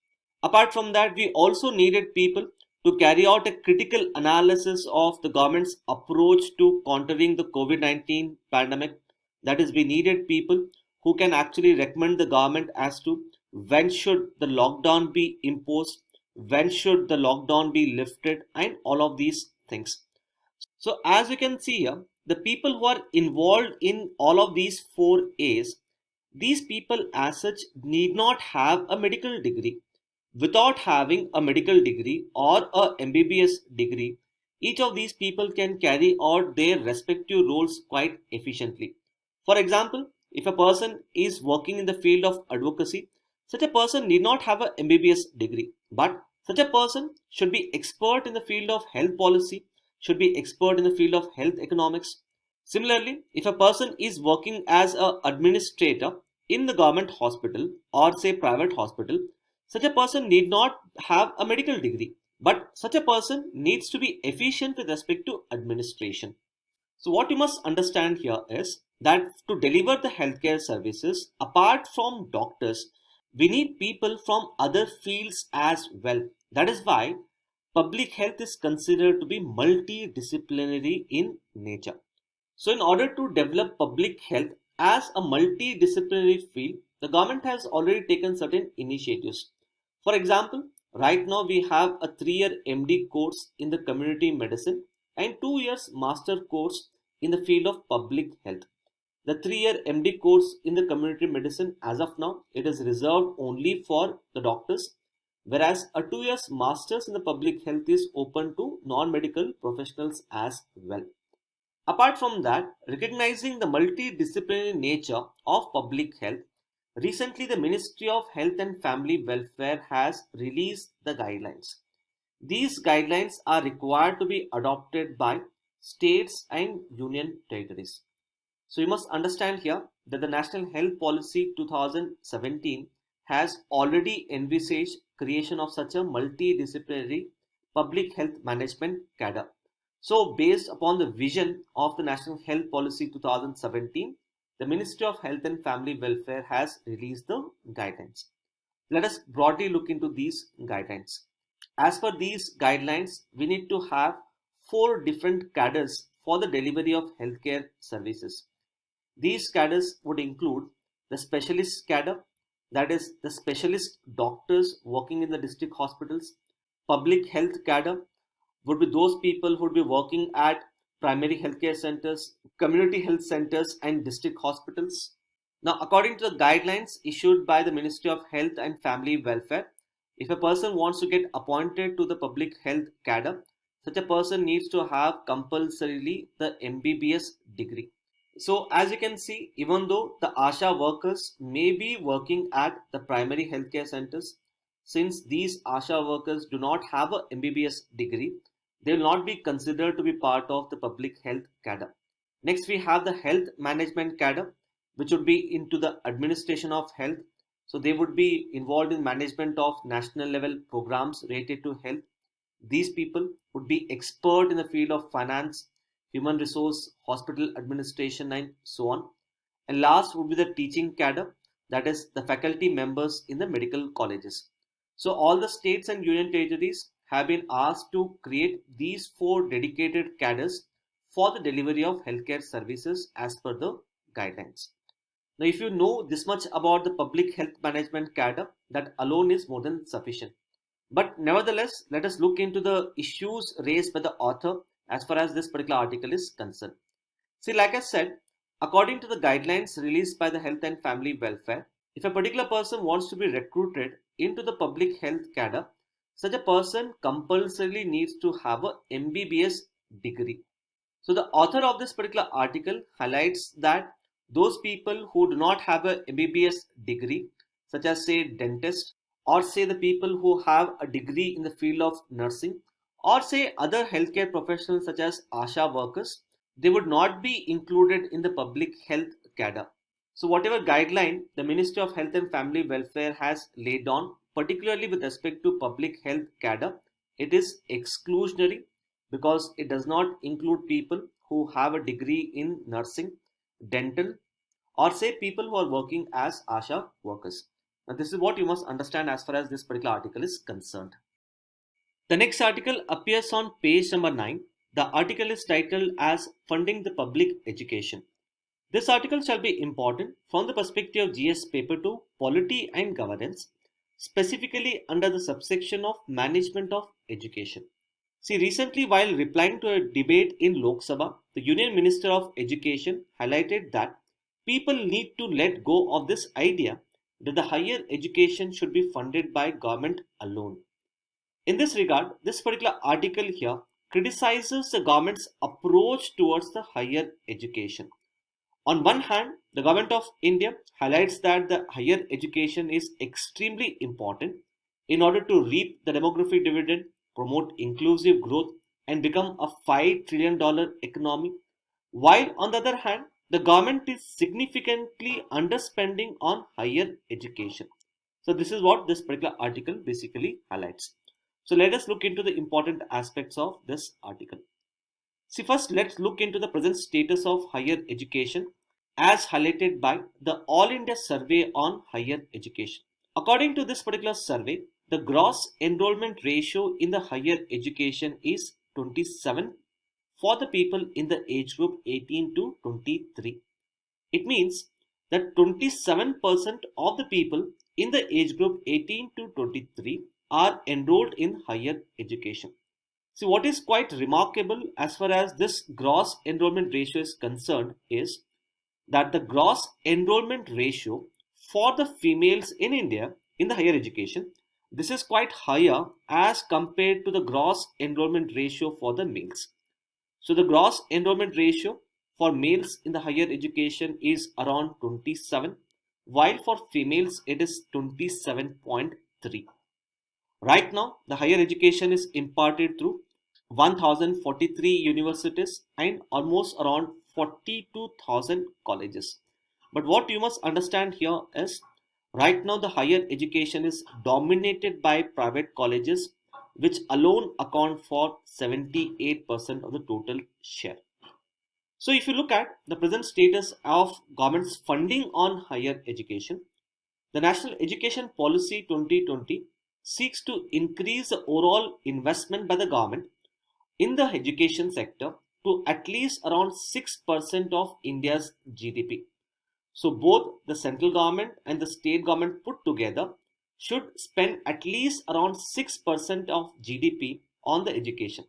Apart from that, we also needed people to carry out a critical analysis of the government's approach to countering the COVID-19 pandemic. That is, we needed people who can actually recommend the government as to when should the lockdown be imposed, when should the lockdown be lifted, and all of these things. So as you can see here, the people who are involved in all of these 4 A's, these people as such need not have a medical degree. Without having a medical degree or a MBBS degree, each of these people can carry out their respective roles quite efficiently. For example, if a person is working in the field of advocacy, such a person need not have a MBBS degree, but such a person should be expert in the field of health policy, should be expert in the field of health economics. Similarly, if a person is working as an administrator in the government hospital or say private hospital, such a person need not have a medical degree, but such a person needs to be efficient with respect to administration. So what you must understand here is that to deliver the healthcare services, apart from doctors, we need people from other fields as well. That is why public health is considered to be multidisciplinary in nature. So in order to develop public health as a multidisciplinary field, the government has already taken certain initiatives. For example, right now we have a 3-year MD course in the community medicine and 2 years master course in the field of public health. The 3-year MD course in the community medicine, as of now, it is reserved only for the doctors, whereas a 2 years masters in the public health is open to non-medical professionals as well. Apart from that, recognizing the multidisciplinary nature of public health, recently the Ministry of Health and Family Welfare has released the guidelines. These guidelines are required to be adopted by states and union territories. So you must understand here that the National Health Policy 2017 has already envisaged creation of such a multidisciplinary public health management cadre. So based upon the vision of the National Health Policy 2017, the Ministry of Health and Family Welfare has released the guidelines. Let us broadly look into these guidelines. As per these guidelines, we need to have 4 different cadres for the delivery of healthcare services. These cadres would include the specialist cadre, that is the specialist doctors working in the district hospitals. Public health cadre would be those people who would be working at primary healthcare centers, community health centers and district hospitals. Now, according to the guidelines issued by the Ministry of Health and Family Welfare, if a person wants to get appointed to the public health cadre, such a person needs to have compulsorily the MBBS degree. So as you can see, even though the ASHA workers may be working at the primary healthcare centers, since these ASHA workers do not have a MBBS degree, they will not be considered to be part of the public health cadre. Next, we have the health management cadre, which would be into the administration of health. So they would be involved in management of national level programs related to health. These people would be expert in the field of finance, human resource, hospital administration and so on. And last would be the teaching cadre, that is the faculty members in the medical colleges. So all the states and union territories have been asked to create these 4 dedicated cadres for the delivery of healthcare services as per the guidelines. Now, if you know this much about the public health management cadre, that alone is more than sufficient. But nevertheless, let us look into the issues raised by the author as far as this particular article is concerned. See, like I said, according to the guidelines released by the Health and Family Welfare, if a particular person wants to be recruited into the public health cadre, such a person compulsorily needs to have a MBBS degree. So the author of this particular article highlights that those people who do not have a MBBS degree, such as say dentist, or say the people who have a degree in the field of nursing, or say other healthcare professionals such as ASHA workers, they would not be included in the public health cadre. So whatever guideline the Ministry of Health and Family Welfare has laid on, particularly with respect to public health cadre, it is exclusionary because it does not include people who have a degree in nursing, dental, or say people who are working as ASHA workers. Now this is what you must understand as far as this particular article is concerned. The next article appears on page number 9. The article is titled as Funding the Public Education. This article shall be important from the perspective of GS Paper 2, Polity and Governance, specifically under the subsection of Management of Education. See, recently while replying to a debate in Lok Sabha, the Union Minister of Education highlighted that people need to let go of this idea that the higher education should be funded by government alone. In this regard, this particular article here criticizes the government's approach towards the higher education. On one hand, the government of India highlights that the higher education is extremely important in order to reap the demographic dividend, promote inclusive growth, and become a $5 trillion economy. While on the other hand, the government is significantly underspending on higher education. So this is what this particular article basically highlights. So let us look into the important aspects of this article. See, first let's look into the present status of higher education as highlighted by the All India Survey on Higher Education. According to this particular survey, the gross enrollment ratio in the higher education is 27 for the people in the age group 18 to 23. It means that 27% of the people in the age group 18 to 23 are enrolled in higher education. See, what is quite remarkable as far as this gross enrollment ratio is concerned is that the gross enrollment ratio for the females in India in the higher education, this is quite higher as compared to the gross enrollment ratio for the males. So the gross enrollment ratio for males in the higher education is around 27, while for females it is 27.3. Right now, the higher education is imparted through 1043 universities and almost around 42,000 colleges. But what you must understand here is right now the higher education is dominated by private colleges, which alone account for 78% of the total share. So if you look at the present status of government's funding on higher education, the National Education Policy 2020 seeks to increase the overall investment by the government in the education sector to at least around 6% of India's GDP. So both the central government and the state government put together should spend at least around 6% of GDP on the education.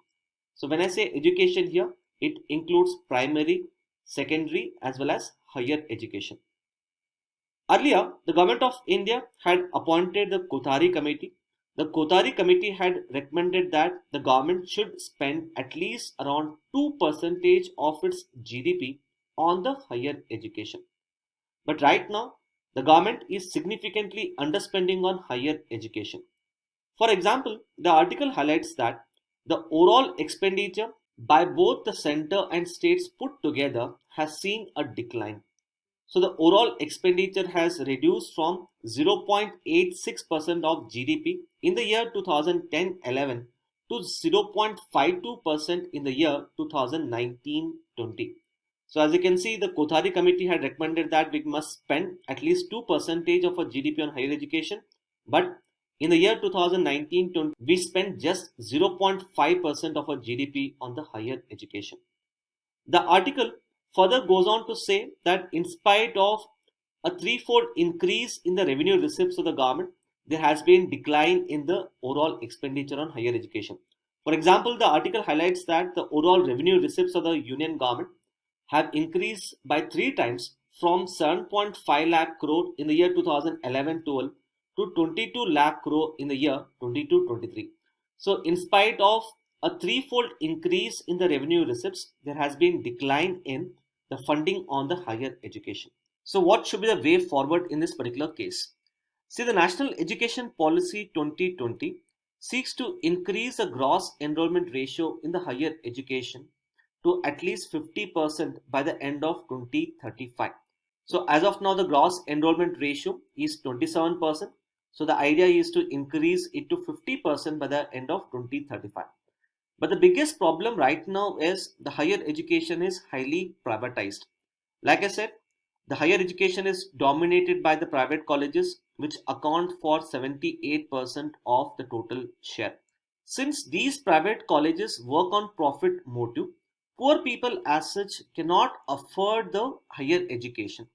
So when I say education here, it includes primary, secondary as well as higher education. Earlier, the government of India had appointed the Kothari committee. The Kothari committee had recommended that the government should spend at least around 2% of its GDP on the higher education. But right now, the government is significantly underspending on higher education. For example, the article highlights that the overall expenditure by both the center and states put together has seen a decline. So the overall expenditure has reduced from 0.86% of GDP in the year 2010-11 to 0.52% in the year 2019-20. So as you can see, the Kothari committee had recommended that we must spend at least 2% of our GDP on higher education. But in the year 2019-20, we spent just 0.5% of our GDP on the higher education. The article further goes on to say that in spite of a threefold increase in the revenue receipts of the government, there has been decline in the overall expenditure on higher education. For example, the article highlights that the overall revenue receipts of the union government have increased by 3 times from 7.5 lakh crore in the year 2011-12 to 22 lakh crore in the year 22-23. So in spite of a threefold increase in the revenue receipts, there has been decline in the funding on the higher education. So what should be the way forward in this particular case? See, the National Education Policy 2020 seeks to increase the gross enrollment ratio in the higher education to at least 50% by the end of 2035. So as of now, the gross enrollment ratio is 27%. So the idea is to increase it to 50% by the end of 2035. But the biggest problem right now is the higher education is highly privatized. Like I said, the higher education is dominated by the private colleges, which account for 78% of the total share. Since these private colleges work on profit motive, poor people as such cannot afford the higher education.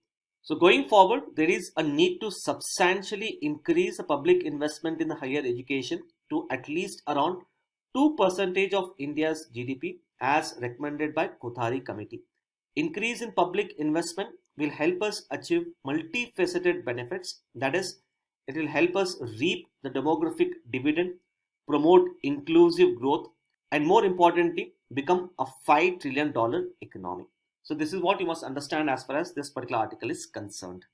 So going forward, there is a need to substantially increase the public investment in the higher education to at least around 2% of India's GDP as recommended by Kothari committee. Increase in public investment will help us achieve multifaceted benefits. That is, it will help us reap the demographic dividend, promote inclusive growth, and more importantly, become a $5 trillion economy. So this is what you must understand as far as this particular article is concerned.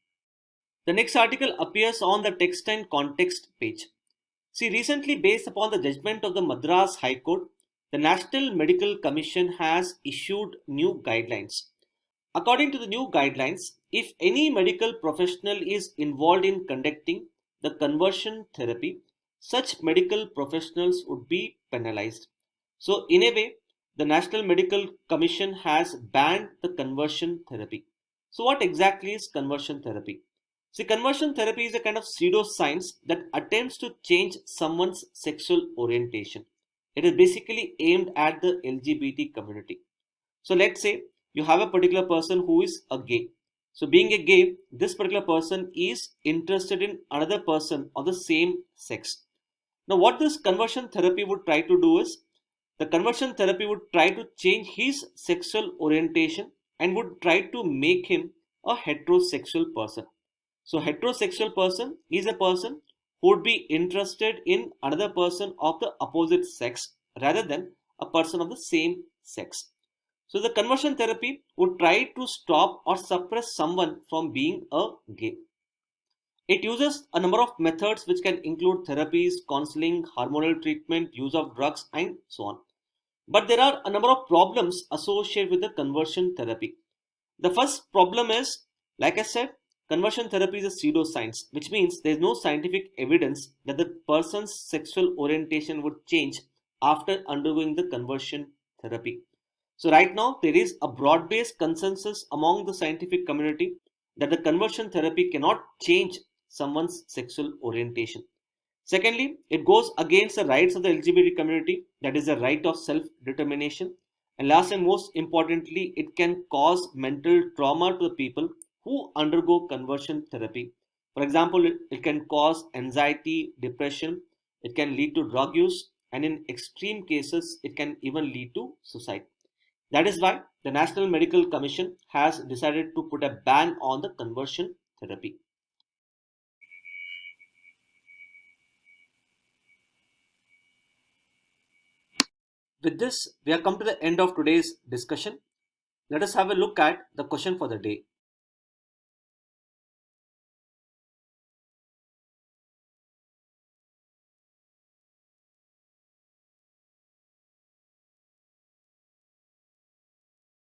The next article appears on the text and context page. See, recently, based upon the judgment of the Madras High Court, the National Medical Commission has issued new guidelines. According to the new guidelines, if any medical professional is involved in conducting the conversion therapy, such medical professionals would be penalized. So, in a way, the National Medical Commission has banned the conversion therapy. So, what exactly is conversion therapy? See, conversion therapy is a kind of pseudoscience that attempts to change someone's sexual orientation. It is basically aimed at the LGBT community. So let's say you have a particular person who is a gay. So being a gay, this particular person is interested in another person of the same sex. Now what this conversion therapy would try to do is, the conversion therapy would try to change his sexual orientation and would try to make him a heterosexual person. So heterosexual person is a person who would be interested in another person of the opposite sex rather than a person of the same sex. So the conversion therapy would try to stop or suppress someone from being a gay. It uses a number of methods which can include therapies, counseling, hormonal treatment, use of drugs, and so on. But there are a number of problems associated with the conversion therapy. The first problem is, like I said, conversion therapy is a pseudoscience, which means there is no scientific evidence that the person's sexual orientation would change after undergoing the conversion therapy. So, right now, there is a broad based consensus among the scientific community that the conversion therapy cannot change someone's sexual orientation. Secondly, it goes against the rights of the LGBT community, that is the right of self determination. And last and most importantly, it can cause mental trauma to the people who undergo conversion therapy. For example, it can cause anxiety, depression, it can lead to drug use, and in extreme cases, it can even lead to suicide. That is why the National Medical Commission has decided to put a ban on the conversion therapy. With this, we have come to the end of today's discussion. Let us have a look at the question for the day.